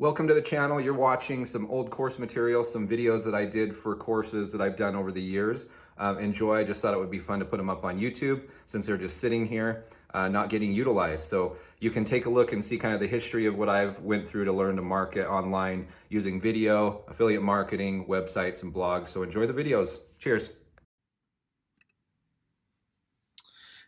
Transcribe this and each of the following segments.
Welcome to the channel. You're watching some old course material, some videos that I did for courses that I've done over the years. Enjoy. I just thought it would be fun to put them up on YouTube since they're just sitting here, not getting utilized. So you can take a look and see kind of the history of what I've went through to learn to market online using video, affiliate marketing, websites, and blogs. So enjoy the videos. Cheers.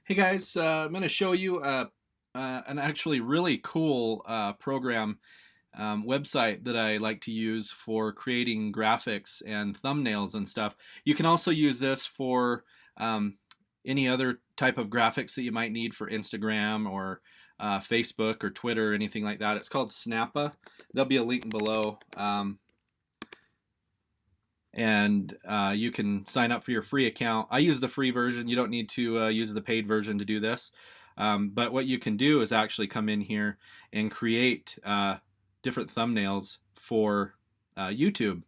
Hey guys, I'm going to show you an actually really cool program website that I like to use for creating graphics and thumbnails and stuff. You can also use this for any other type of graphics that you might need for Instagram or Facebook or Twitter or anything like that. It's called Snappa. There'll be a link below. And you can sign up for your free account. I use the free version. You don't need to use the paid version to do this. But what you can do is actually come in here and create different thumbnails for YouTube.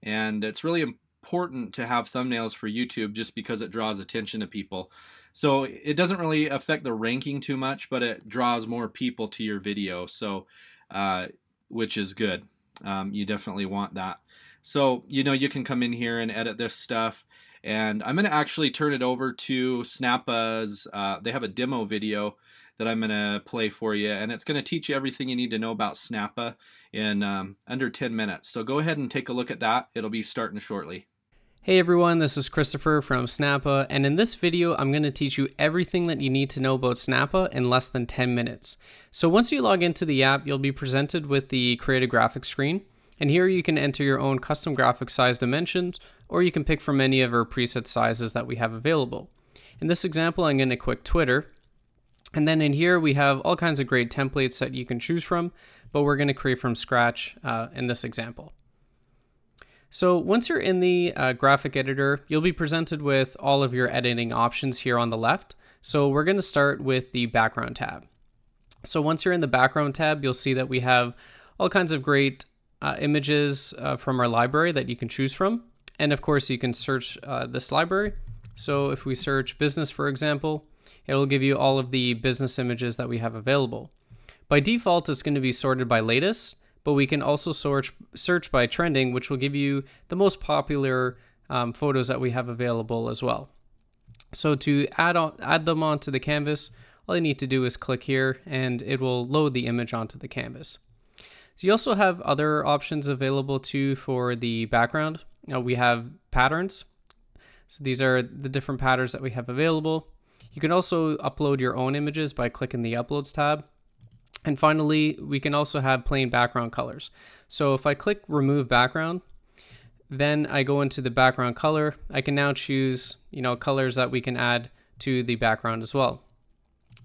And it's really important to have thumbnails for YouTube just because it draws attention to people. So it doesn't really affect the ranking too much, but it draws more people to your video, so which is good. You definitely want that. So, you can come in here and edit this stuff. And I'm going to actually turn it over to Snappa's. They have a demo video that I'm going to play for you. And it's going to teach you everything you need to know about Snappa in under 10 minutes. So go ahead and take a look at that. It'll be starting shortly. Hey everyone, this is Christopher from Snappa, and in this video I'm going to teach you everything that you need to know about Snappa in less than 10 minutes. So once you log into the app, you'll be presented with the Create a Graphic screen. And here you can enter your own custom graphic size dimensions, or you can pick from any of our preset sizes that we have available. In this example, I'm going to click Twitter. And then in here, we have all kinds of great templates that you can choose from, but we're going to create from scratch in this example. So once you're in the graphic editor, you'll be presented with all of your editing options here on the left. So we're going to start with the background tab. So once you're in the background tab, you'll see that we have all kinds of great images from our library that you can choose from. And of course, you can search this library. So if we search business, for example, it'll give you all of the business images that we have available. By default, it's going to be sorted by latest, but we can also search by trending, which will give you the most popular photos that we have available as well. So to add them onto the canvas, all you need to do is click here and it will load the image onto the canvas. So you also have other options available too for the background. We have patterns. So these are the different patterns that we have available. You can also upload your own images by clicking the Uploads tab. And finally, we can also have plain background colors. So if I click Remove Background, then I go into the background color. I can now choose, colors that we can add to the background as well.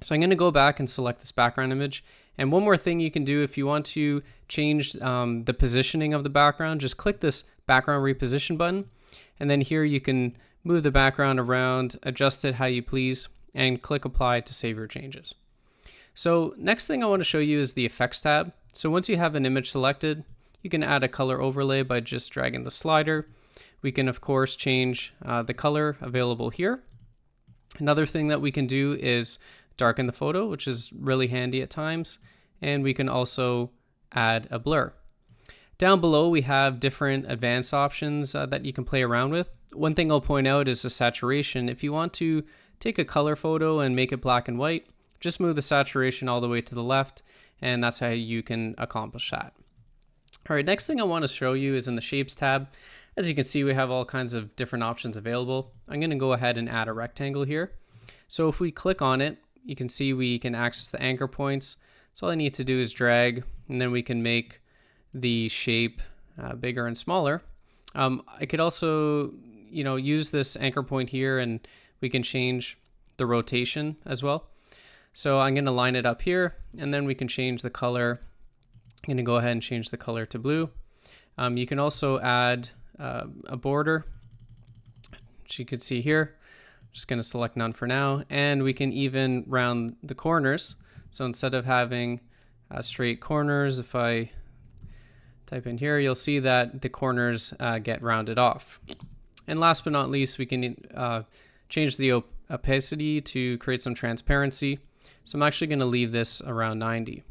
So I'm going to go back and select this background image. And one more thing you can do if you want to change the positioning of the background, just click this background reposition button. And then here you can move the background around, adjust it how you please, and click apply to save your changes. So next thing I want to show you is the effects tab. So once you have an image selected, you can add a color overlay by just dragging the slider. We can of course change the color available here. Another thing that we can do is darken the photo, which is really handy at times. And we can also add a blur. Down below, we have different advanced options that you can play around with. One thing I'll point out is the saturation. If you want to take a color photo and make it black and white, just move the saturation all the way to the left, and that's how you can accomplish that. All right, next thing I want to show you is in the Shapes tab. As you can see, we have all kinds of different options available. I'm going to go ahead and add a rectangle here. So if we click on it, you can see we can access the anchor points. So all I need to do is drag, and then we can make the shape bigger and smaller. I could also, use this anchor point here, and we can change the rotation as well. So I'm going to line it up here, and then we can change the color. I'm going to go ahead and change the color to blue. You can also add a border, which you could see here. Just going to select none for now, and we can even round the corners. So instead of having straight corners, if I type in here, you'll see that the corners get rounded off. And last but not least, we can change the opacity to create some transparency. So I'm actually going to leave this around 90.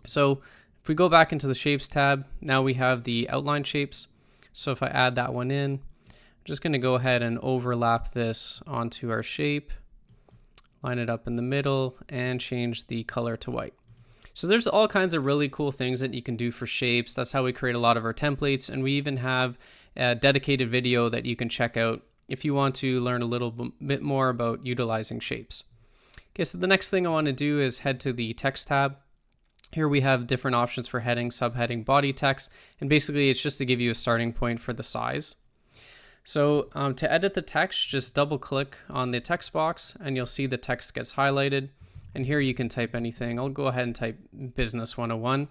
So If we go back into the shapes tab, now we have the outline shapes. So if I add that one in, I'm just going to go ahead and overlap this onto our shape, line it up in the middle, and change the color to white. So there's all kinds of really cool things that you can do for shapes. That's how we create a lot of our templates. And we even have a dedicated video that you can check out if you want to learn a little bit more about utilizing shapes. Okay, so the next thing I want to do is head to the text tab. Here we have different options for heading, subheading, body text, and basically it's just to give you a starting point for the size. So to edit the text, just double click on the text box and you'll see the text gets highlighted. And here you can type anything. I'll go ahead and type Business 101.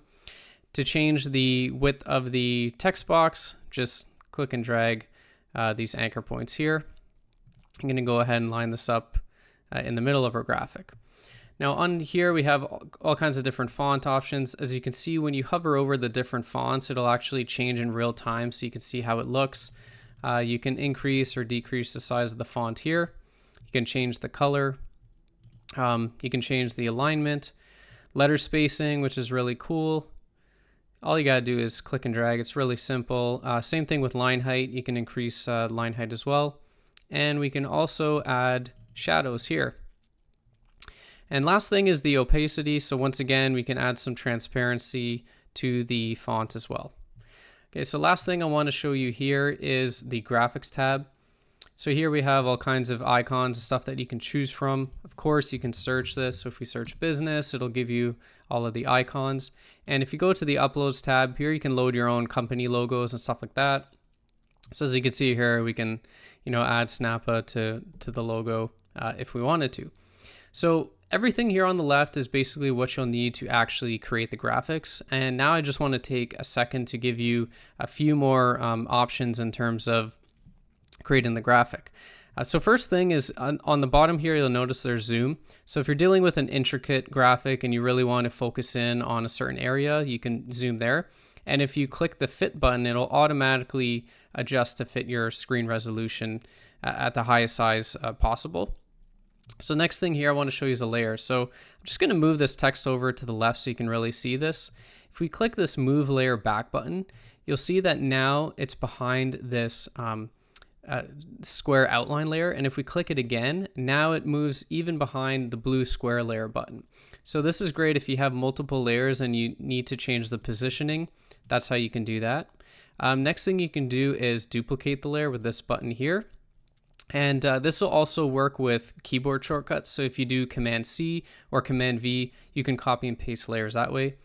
To change the width of the text box, just click and drag these anchor points here. I'm going to go ahead and line this up in the middle of our graphic. Now on here we have all kinds of different font options. As you can see, when you hover over the different fonts, it'll actually change in real time so you can see how it looks. You can increase or decrease the size of the font here. You can change the color. You can change the alignment, letter spacing, which is really cool. All you gotta do is click and drag. It's really simple. Same thing with line height. You can increase line height as well. And we can also add shadows here. And last thing is the opacity. So once again, we can add some transparency to the font as well. Okay, so last thing I want to show you here is the graphics tab. So here we have all kinds of icons and stuff that you can choose from. Of course, you can search this. So if we search business, it'll give you all of the icons. And if you go to the uploads tab here, you can load your own company logos and stuff like that. So as you can see here, we can, add Snappa to the logo if we wanted to. So everything here on the left is basically what you'll need to actually create the graphics. And now I just want to take a second to give you a few more options in terms of creating the graphic. So first thing is on the bottom here, you'll notice there's zoom. So if you're dealing with an intricate graphic and you really want to focus in on a certain area, you can zoom there. And if you click the fit button, it'll automatically adjust to fit your screen resolution at the highest size possible. So next thing here I want to show you is a layer. So I'm just going to move this text over to the left so you can really see this. If we click this move layer back button, you'll see that now it's behind this square outline layer. And if we click it again, now it moves even behind the blue square layer button. So this is great if you have multiple layers and you need to change the positioning. That's how you can do that. Next thing you can do is duplicate the layer with this button here. And this will also work with keyboard shortcuts. So if you do Command C or Command V, you can copy and paste layers that way.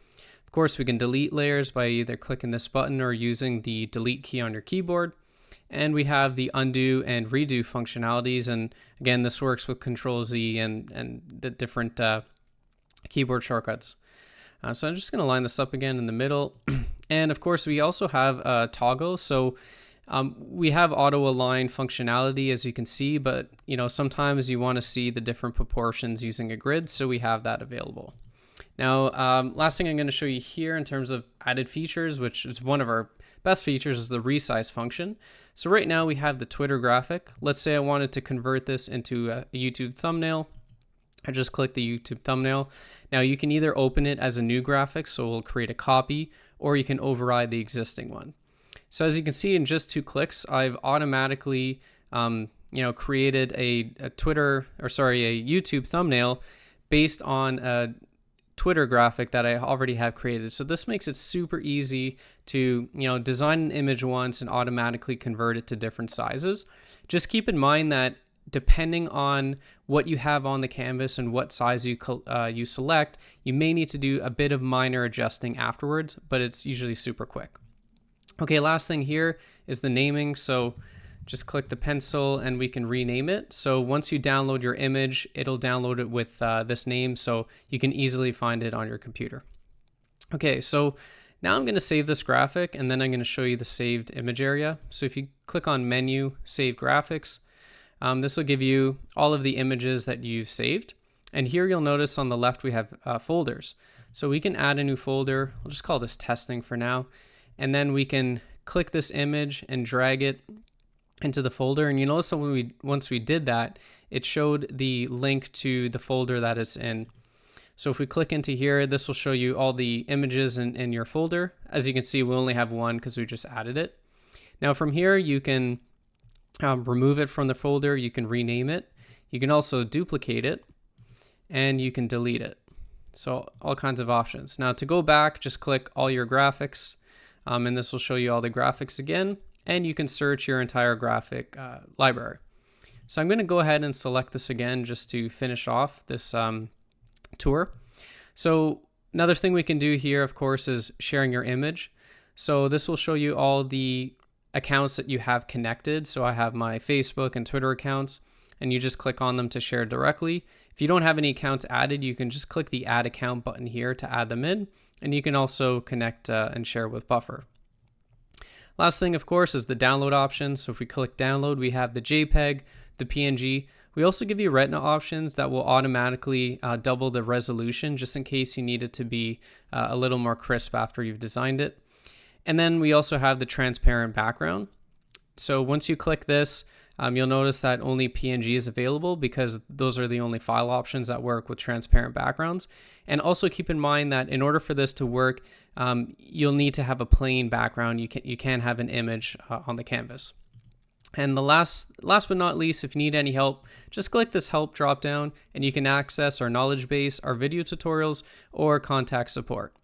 Of course, we can delete layers by either clicking this button or using the delete key on your keyboard. And we have the undo and redo functionalities. And again, this works with Control Z and the different keyboard shortcuts. So I'm just going to line this up again in the middle. And of course, we also have toggle. So we have auto align functionality, as you can see, but sometimes you want to see the different proportions using a grid. So we have that available. Now, last thing I'm going to show you here in terms of added features, which is one of our best features, is the resize function. So right now we have the Twitter graphic. Let's say I wanted to convert this into a YouTube thumbnail. I just click the YouTube thumbnail. Now you can either open it as a new graphic, so we'll create a copy, or you can override the existing one. So as you can see in just 2 clicks, I've automatically created a YouTube thumbnail based on a Twitter graphic that I already have created. So this makes it super easy to design an image once and automatically convert it to different sizes. Just keep in mind that depending on what you have on the canvas and what size you select, you may need to do a bit of minor adjusting afterwards, but it's usually super quick. Okay, last thing here is the naming. So just click the pencil and we can rename it. So once you download your image, it'll download it with this name, so you can easily find it on your computer. Okay, so now I'm going to save this graphic and then I'm going to show you the saved image area. So if you click on Menu, Save Graphics, this will give you all of the images that you've saved. And here you'll notice on the left we have folders. So we can add a new folder. We'll just call this testing for now. And then we can click this image and drag it into the folder. And you notice that once we did that, it showed the link to the folder that it's in. So if we click into here, this will show you all the images in your folder. As you can see, we only have one because we just added it. Now from here, you can remove it from the folder, you can rename it, you can also duplicate it, and you can delete it. So all kinds of options. Now to go back, just click all your graphics, and this will show you all the graphics again, and you can search your entire graphic library. So I'm going to go ahead and select this again just to finish off this tour. So another thing we can do here, of course, is sharing your image. So this will show you all the accounts that you have connected. So I have my Facebook and Twitter accounts, and you just click on them to share directly. If you don't have any accounts added, you can just click the add account button here to add them in, and you can also connect and share with Buffer. Last thing, of course, is the download option. So if we click download, we have the JPEG, the PNG. We also give you Retina options that will automatically double the resolution just in case you need it to be a little more crisp after you've designed it. And then we also have the transparent background. So once you click this, you'll notice that only PNG is available because those are the only file options that work with transparent backgrounds. And also keep in mind that in order for this to work, you'll need to have a plain background. You can't have an image on the canvas. And the last but not least, if you need any help, just click this help drop down and you can access our knowledge base, our video tutorials, or contact support.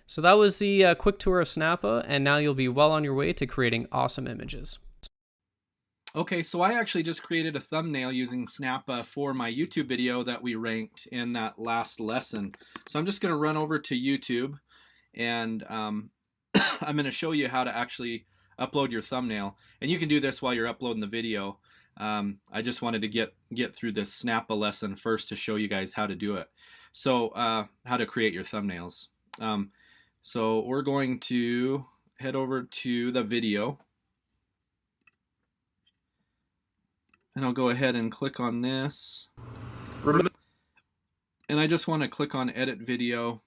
So that was the quick tour of Snappa, and now you'll be well on your way to creating awesome images. Okay, so I actually just created a thumbnail using Snappa for my YouTube video that we ranked in that last lesson. So I'm just going to run over to YouTube, and I'm going to show you how to actually upload your thumbnail. And you can do this while you're uploading the video. I just wanted to get through this Snappa lesson first to show you guys how to do it. So how to create your thumbnails. So we're going to head over to the video, and I'll go ahead and click on this, and I just want to click on edit video,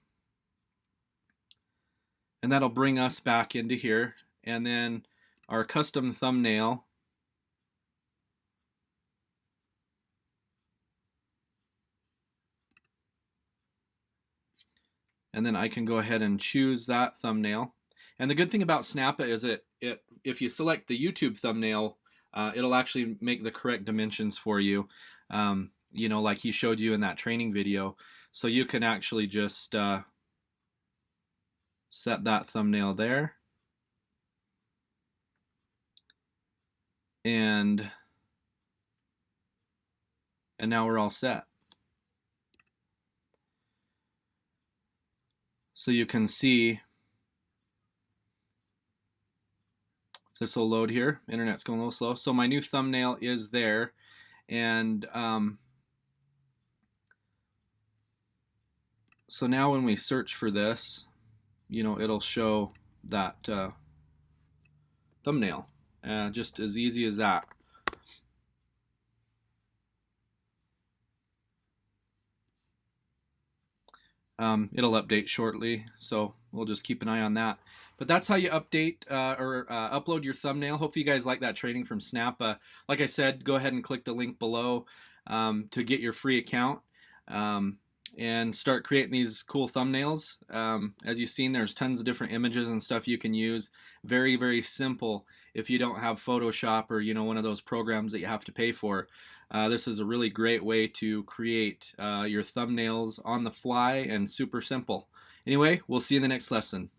and that'll bring us back into here, and then our custom thumbnail. And then I can go ahead and choose that thumbnail. And the good thing about Snappa is if you select the YouTube thumbnail, it'll actually make the correct dimensions for you, you know, like he showed you in that training video. So you can actually just set that thumbnail there. And now we're all set. So you can see, this will load here. Internet's going a little slow. So my new thumbnail is there, and so now when we search for this, you know, it'll show that thumbnail, just as easy as that. It'll update shortly, so we'll just keep an eye on that. But that's how you update or upload your thumbnail. Hopefully you guys like that training from Snappa. Like I said, go ahead and click the link below to get your free account and start creating these cool thumbnails. As you've seen, there's tons of different images and stuff you can use. Very, very simple if you don't have Photoshop or, you know, one of those programs that you have to pay for. This is a really great way to create your thumbnails on the fly and super simple. Anyway, we'll see you in the next lesson.